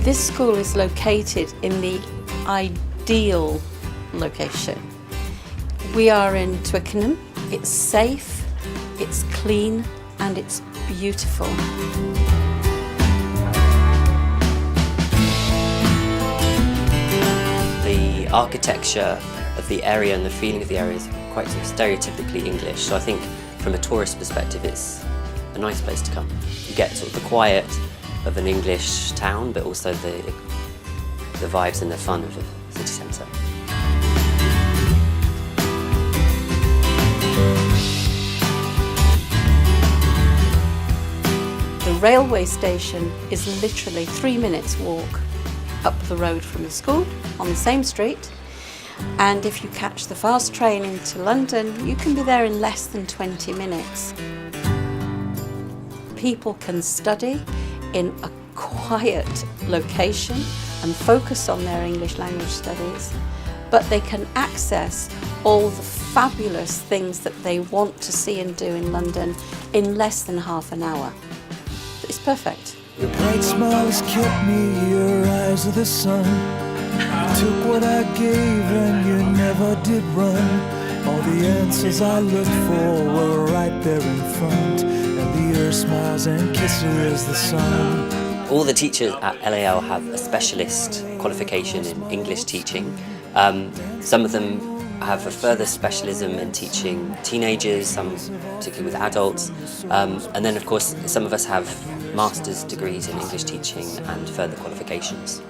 This school is located in the ideal location. We are in Twickenham. It's safe, it's clean, and it's beautiful. The architecture of the area and the feeling of the area is quite sort of stereotypically English, so I think from a tourist perspective it's a nice place to come. You get sort of the quiet of an English town, but also the vibes and the fun of a city centre. The railway station is literally 3 minutes walk up the road from the school on the same street, and if you catch the fast train into London, you can be there in less than 20 minutes. People can study in a quiet location and focus on their English language studies, but they can access all the fabulous things that they want to see and do in London in less than half an hour. It's perfect. Your bright smiles kept me, your eyes are the sun. Took what I gave and you never did run. All the answers I looked for were right there in front. And the earth smiles and kisses the sun. All the teachers at LAL have a specialist qualification in English teaching. Some of them have a further specialism in teaching teenagers, some particularly with adults, and then of course some of us have master's degrees in English teaching and further qualifications.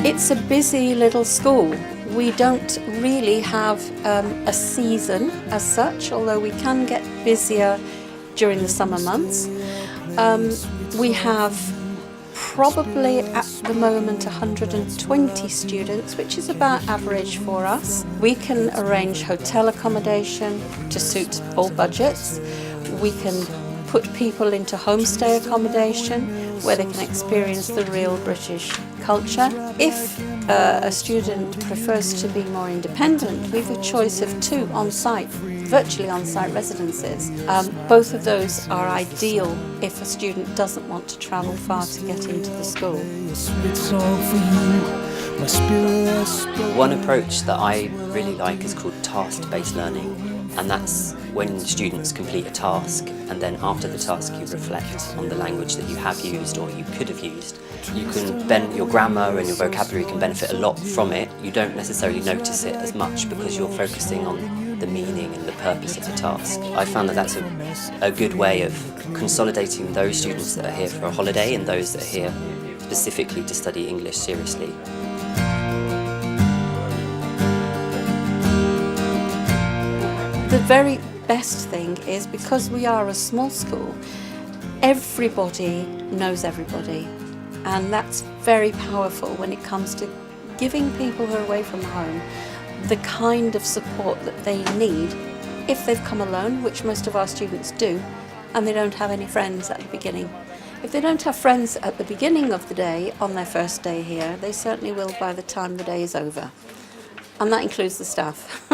It's a busy little school. We don't really have a season as such, although we can get busier during the summer months. We have probably at the moment 120 students, which is about average for us. We can arrange hotel accommodation to suit all budgets. We can put people into homestay accommodation where they can experience the real British culture. If a student prefers to be more independent, we have a choice of 2 on-site, virtually on-site residences. Both of those are ideal if a student doesn't want to travel far to get into the school. One approach that I really like is called task-based learning, and that's when students complete a task and then after the task you reflect on the language that you have used or you could have used. Your grammar and your vocabulary can benefit a lot from it. You don't necessarily notice it as much because you're focusing on the meaning and the purpose of the task. I found that that's a good way of consolidating those students that are here for a holiday and those that are here specifically to study English seriously. The very best thing is, because we are a small school, everybody knows everybody, and that's very powerful when it comes to giving people who are away from home the kind of support that they need if they've come alone, which most of our students do, and they don't have any friends at the beginning. If they don't have friends at the beginning of the day on their first day here, they certainly will by the time the day is over, and that includes the staff.